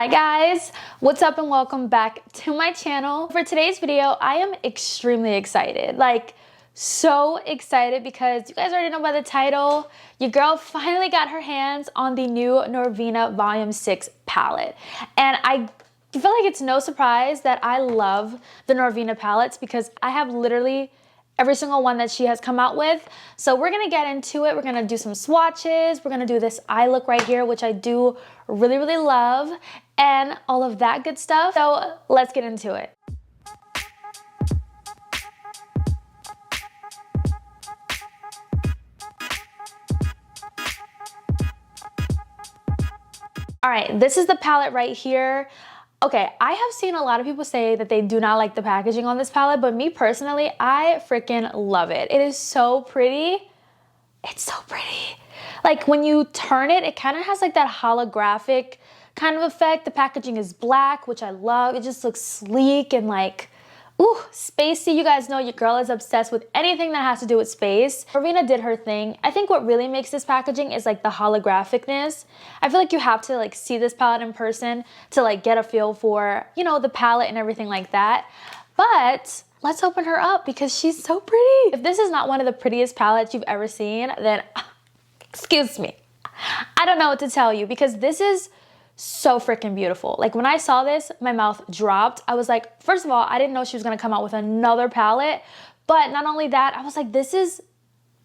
Hi guys, what's up and welcome back to my channel. For today's video, I am extremely excited, like so excited because you guys already know by the title, your girl finally got her hands on the new Norvina Volume 6 palette. And I feel like it's no surprise that I love the Norvina palettes because I have literally every single one that she has come out with. So we're gonna get into it. We're gonna do some swatches. We're gonna do this eye look right here, which I do really love, and all of that good stuff. So let's get into it. All right, this is the palette right here. Okay, I have seen a lot of people say that they do not like the packaging on this palette, but me personally, I freaking love it. It is so pretty. It's so pretty. Like when you turn it, it kind of has like that holographic kind of effect. The packaging is black, which I love. It just looks sleek and like, ooh, spacey. You guys know your girl is obsessed with anything that has to do with space. Norvina did her thing. I think what really makes this packaging is like the holographicness. I feel like you have to like see this palette in person to like get a feel for, you know, the palette and everything like that. But let's open her up because she's so pretty. If this is not one of the prettiest palettes you've ever seen, then excuse me. I don't know what to tell you because this is so freaking beautiful. Like when I saw this, my mouth dropped. I was like, first of all, I didn't know she was gonna come out with another palette, but not only that, I was like, this is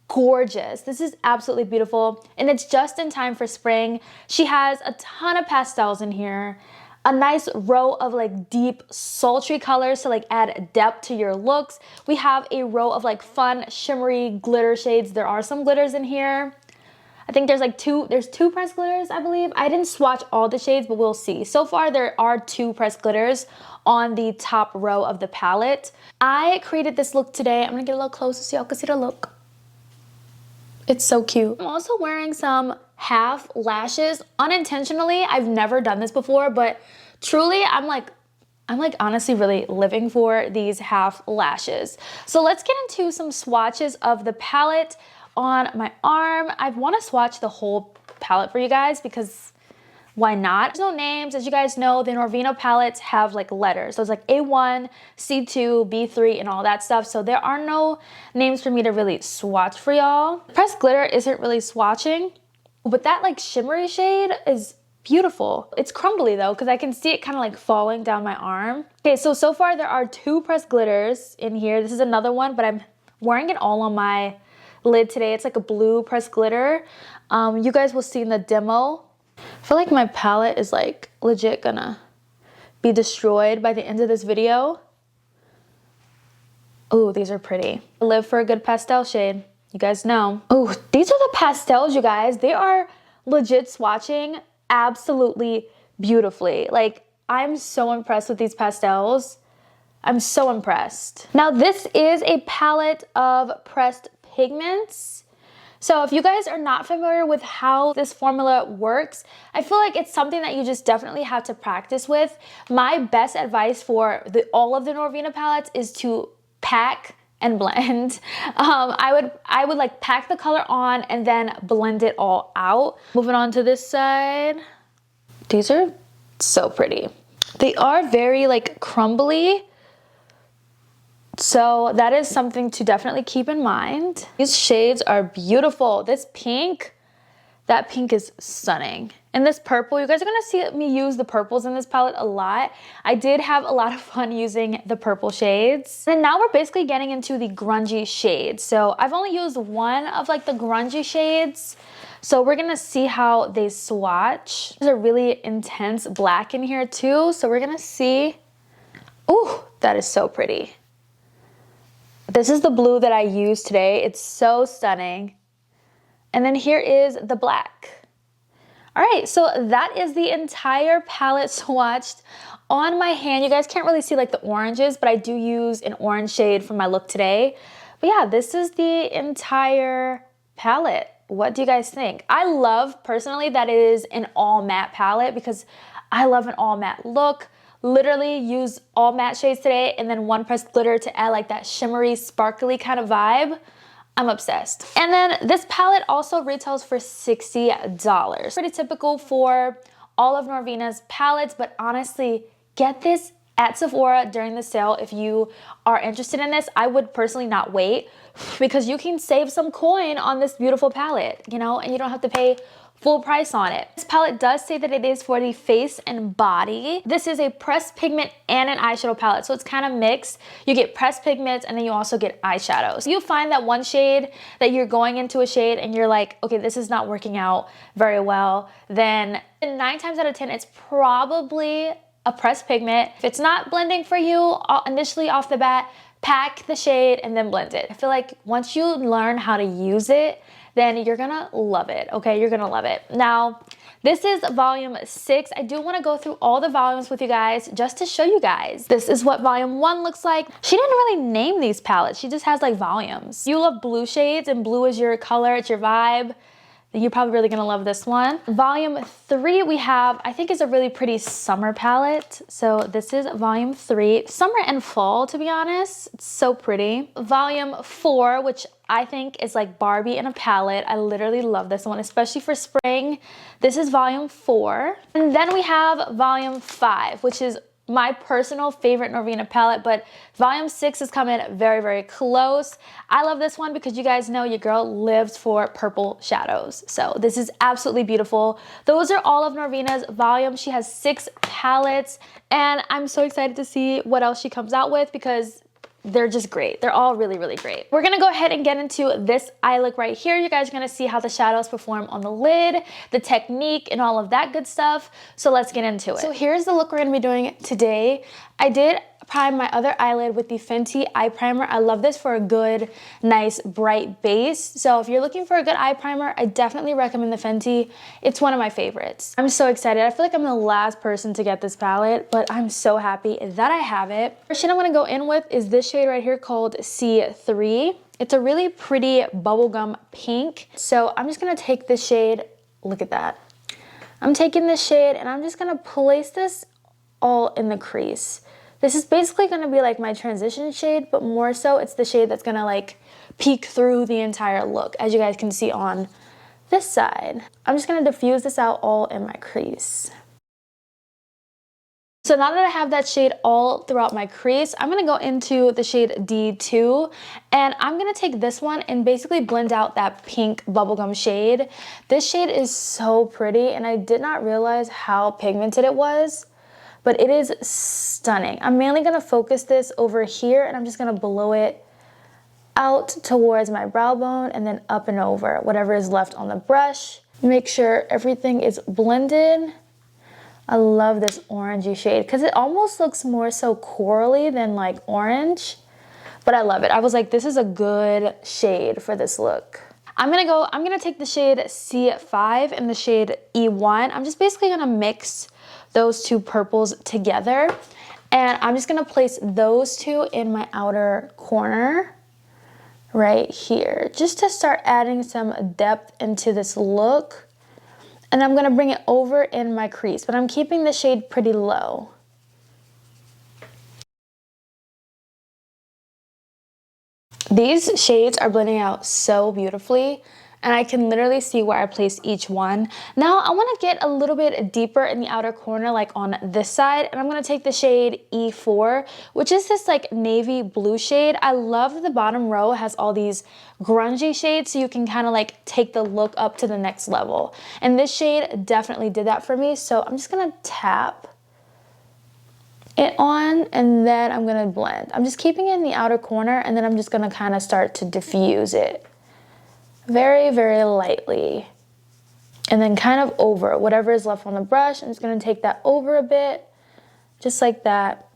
gorgeous. This is absolutely beautiful. And it's just in time for spring. She has a ton of pastels in here, a nice row of like deep sultry colors to like add depth to your looks. We have a row of like fun shimmery glitter shades. There are some glitters in here. I think there's like two pressed glitters, I believe. I didn't swatch all the shades, but we'll see. So far, there are 2 pressed glitters on the top row of the palette. I created this look today. I'm gonna get a little closer so y'all can see the look. It's so cute. I'm also wearing some half lashes unintentionally. I've never done this before, but truly, I'm like honestly really living for these half lashes. So let's get into some swatches of the palette. On my arm, I want to swatch the whole palette for you guys because why not? There's no names. As you guys know, the Norvina palettes have like letters. So it's like A1, C2, B3, and all that stuff. So there are no names for me to really swatch for y'all. Pressed glitter isn't really swatching, but that like shimmery shade is beautiful. It's crumbly though, because I can see it kind of like falling down my arm. Okay, so far there are 2 pressed glitters in here. This is another one, but I'm wearing it all on my lid today. It's like a blue pressed glitter. You guys will see in the demo. I feel like my palette is like legit gonna be destroyed by the end of this video. Oh, these are pretty. I live for a good pastel shade. You guys know. Oh, these are the pastels, you guys. They are legit swatching absolutely beautifully. Like, I'm so impressed with these pastels. I'm so impressed. Now, this is a palette of pressed pigments. So if you guys are not familiar with how this formula works, I feel like it's something that you just definitely have to practice with. My best advice for all of the Norvina palettes is to pack and blend. I would like pack the color on and then blend it all out. Moving on to this side. These are so pretty. They are very like crumbly. So that is something to definitely keep in mind. These shades are beautiful. This pink, that pink is stunning. And this purple, you guys are gonna see me use the purples in this palette a lot. I did have a lot of fun using the purple shades. And now we're basically getting into the grungy shades. So I've only used one of like the grungy shades. So we're gonna see how they swatch. There's a really intense black in here too. So we're gonna see. Ooh, that is so pretty. This is the blue that I used today. It's so stunning. And then here is the black. All right, so that is the entire palette swatched on my hand. You guys can't really see like the oranges, but I do use an orange shade for my look today. But yeah, this is the entire palette. What do you guys think? I love personally that it is an all matte palette because I love an all matte look. Literally use all matte shades today and then 1 pressed glitter to add like that shimmery, sparkly kind of vibe. I'm obsessed. And then this palette also retails for $60. Pretty typical for all of Norvina's palettes, but honestly, get this at Sephora during the sale if you are interested in this. I would personally not wait because you can save some coin on this beautiful palette, you know, and you don't have to pay full price on it. This palette does say that it is for the face and body. This is a pressed pigment and an eyeshadow palette, so it's kind of mixed. You get pressed pigments and then you also get eyeshadows. You find that one shade that you're going into a shade and you're like, okay, this is not working out very well, then 9 times out of 10, it's probably a pressed pigment. If it's not blending for you initially off the bat, pack the shade and then blend it. I feel like once you learn how to use it, then you're gonna love it, okay? You're gonna love it. Now, this is volume 6. I do wanna go through all the volumes with you guys just to show you guys. This is what volume 1 looks like. She didn't really name these palettes. She just has like volumes. You love blue shades and blue is your color, it's your vibe. You're probably really gonna love this one. Volume 3 we have, I think is a really pretty summer palette. So this is volume 3. Summer and fall, to be honest. It's so pretty. Volume 4, which I think is like Barbie in a palette. I literally love this one, especially for spring. This is volume 4. And then we have volume 5, which is my personal favorite Norvina palette, but volume 6 is coming very, very close. I love this one because you guys know your girl lives for purple shadows. So this is absolutely beautiful. Those are all of Norvina's volumes. She has 6 palettes and I'm so excited to see what else she comes out with because they're just great. They're all really, really great. We're gonna go ahead and get into this eye look right here. You guys are gonna see how the shadows perform on the lid, the technique, and all of that good stuff. So let's get into it. So here's the look we're gonna be doing today. I did prime my other eyelid with the Fenty eye primer. I love this for a good, nice, bright base. So if you're looking for a good eye primer, I definitely recommend the Fenty. It's one of my favorites. I'm so excited. I feel like I'm the last person to get this palette, but I'm so happy that I have it. First shade I'm gonna go in with is this shade right here called C3. It's a really pretty bubblegum pink. So I'm just gonna take this shade, look at that. I'm taking this shade and I'm just gonna place this all in the crease. This is basically gonna be like my transition shade, but more so it's the shade that's gonna like peek through the entire look, as you guys can see on this side. I'm just gonna diffuse this out all in my crease. So now that I have that shade all throughout my crease, I'm gonna go into the shade D2 and I'm gonna take this one and basically blend out that pink bubblegum shade. This shade is so pretty and I did not realize how pigmented it was, but it is stunning. I'm mainly gonna focus this over here and I'm just gonna blow it out towards my brow bone and then up and over whatever is left on the brush. Make sure everything is blended. I love this orangey shade because it almost looks more so corally than like orange, but I love it. I was like, this is a good shade for this look. I'm gonna take the shade C5 and the shade E1. I'm just basically gonna mix those two purples together and I'm just gonna place those two in my outer corner right here just to start adding some depth into this look. And I'm gonna bring it over in my crease, but I'm keeping the shade pretty low. These shades are blending out so beautifully and I can literally see where I placed each one. Now I wanna get a little bit deeper in the outer corner, like on this side, and I'm gonna take the shade E4, which is this like navy blue shade. I love that the bottom row has all these grungy shades so you can kind of like take the look up to the next level. And this shade definitely did that for me. So I'm just gonna tap it on and then I'm gonna blend. I'm just keeping it in the outer corner and then I'm just gonna kind of start to diffuse it. Very, very lightly. And then kind of over whatever is left on the brush. I'm just gonna take that over a bit, just like that,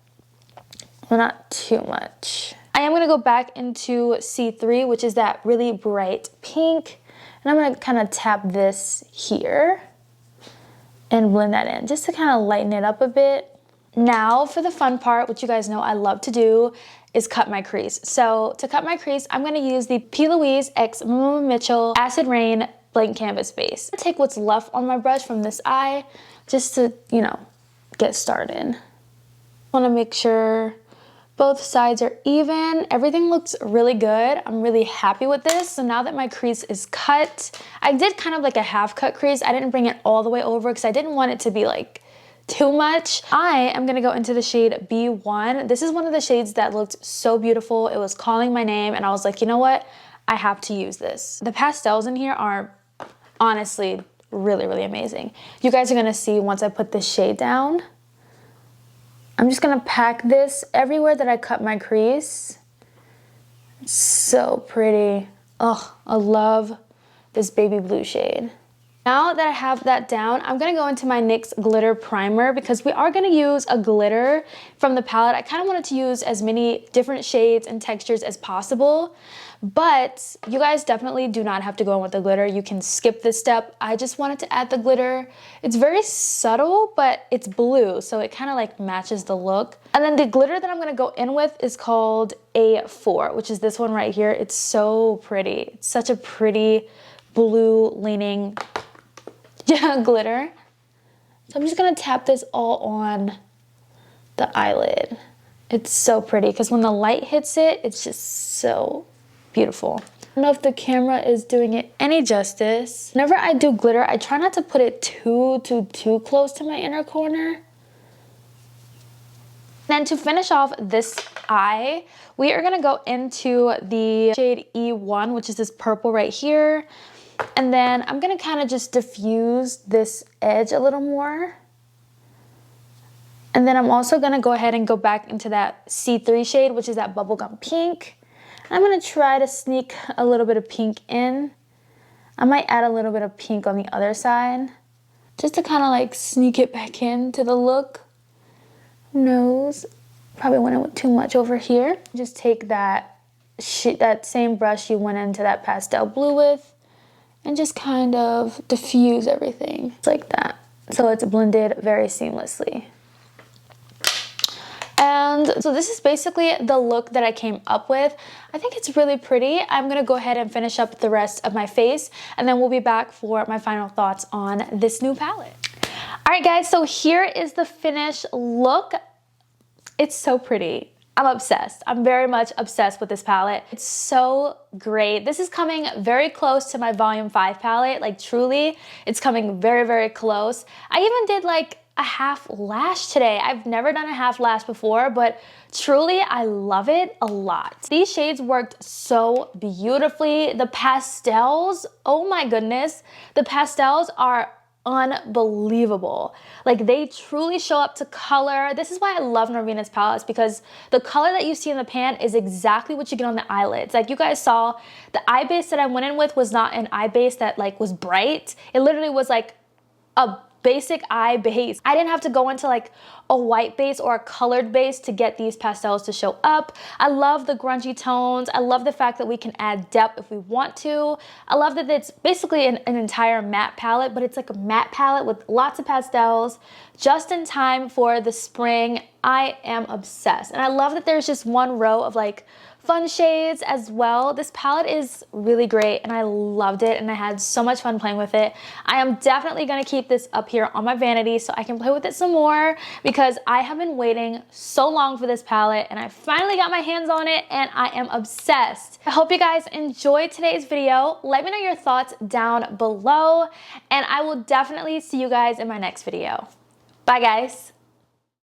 but not too much. I am gonna go back into C3, which is that really bright pink. And I'm gonna kind of tap this here and blend that in, just to kind of lighten it up a bit. Now for the fun part, which you guys know I love to do, is cut my crease. So to cut my crease, I'm gonna use the P. Louise x Mama Mitchell Acid Rain Blank Canvas Base. Take what's left on my brush from this eye, just to, you know, get started. Wanna make sure Both sides are even. Everything looks really good. I'm really happy with this. So now that my crease is cut, I did kind of like a half cut crease. I didn't bring it all the way over because I didn't want it to be like too much. I am gonna go into the shade B1. This is one of the shades that looked so beautiful. It was calling my name and I was like, you know what? I have to use this. The pastels in here are honestly really, really amazing. You guys are gonna see once I put this shade down. I'm just gonna pack this everywhere that I cut my crease. It's so pretty. Oh, I love this baby blue shade. Now that I have that down, I'm gonna go into my NYX glitter primer because we are gonna use a glitter from the palette. I kind of wanted to use as many different shades and textures as possible, but you guys definitely do not have to go in with the glitter. You can skip this step. I just wanted to add the glitter. It's very subtle, but it's blue, so it kind of like matches the look. And then the glitter that I'm gonna go in with is called A4, which is this one right here. It's so pretty. It's such a pretty blue leaning glitter. So I'm just gonna tap this all on the eyelid. It's so pretty because when the light hits it, it's just so beautiful. I don't know if the camera is doing it any justice. Whenever I do glitter, I try not to put it too close to my inner corner. Then to finish off this eye, we are gonna go into the shade E1, which is this purple right here. And then I'm gonna kind of just diffuse this edge a little more. And then I'm also gonna go ahead and go back into that C3 shade, which is that bubblegum pink. And I'm gonna try to sneak a little bit of pink in. I might add a little bit of pink on the other side, just to kind of like sneak it back into the look. Nose, probably went too much over here. Just take that same brush you went into that pastel blue with, and just kind of diffuse everything like that. So it's blended very seamlessly. And so this is basically the look that I came up with. I think it's really pretty. I'm gonna go ahead and finish up the rest of my face, and then we'll be back for my final thoughts on this new palette. All right, guys, so here is the finished look. It's so pretty. I'm obsessed. I'm very much obsessed with this palette. It's so great. This is coming very close to my volume 5 palette. Like truly, it's coming very, very close. I even did like a half lash today. I've never done a half lash before, but truly I love it a lot. These shades worked so beautifully. The pastels, oh my goodness. The pastels are unbelievable. Like they truly show up to color. This is why I love Norvina's palettes, because the color that you see in the pan is exactly what you get on the eyelids. Like you guys saw, the eye base that I went in with was not an eye base that like was bright. It literally was like a basic eye base. I didn't have to go into like a white base or a colored base to get these pastels to show up. I love the grungy tones. I love the fact that we can add depth if we want to. I love that it's basically an entire matte palette, but it's like a matte palette with lots of pastels just in time for the spring. I am obsessed. And I love that there's just one row of like fun shades as well. This palette is really great and I loved it and I had so much fun playing with it. I am definitely gonna keep this up here on my vanity so I can play with it some more, because I have been waiting so long for this palette and I finally got my hands on it and I am obsessed. I hope you guys enjoyed today's video. Let me know your thoughts down below and I will definitely see you guys in my next video. Bye guys.